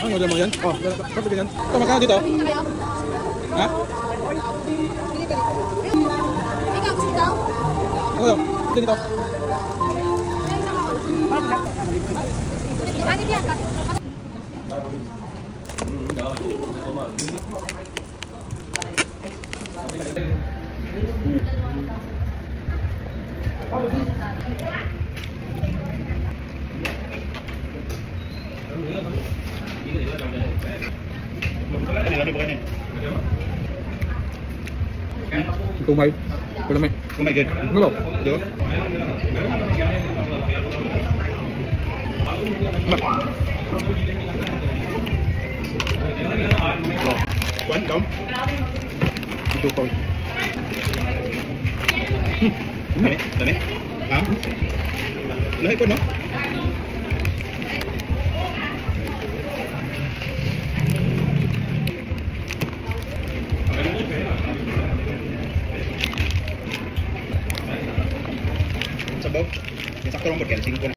Ang order mo yan? Oh, dapat ganyan. Ito, magkano dito? Ha? Ano daw? Ito dito. Tumay. Tumay. Tumay good. Ano? Diyo. One down. Ito ko. Dami. Ha? Lahi ko no? Sabaw. Sakto lang po kaya 5 na.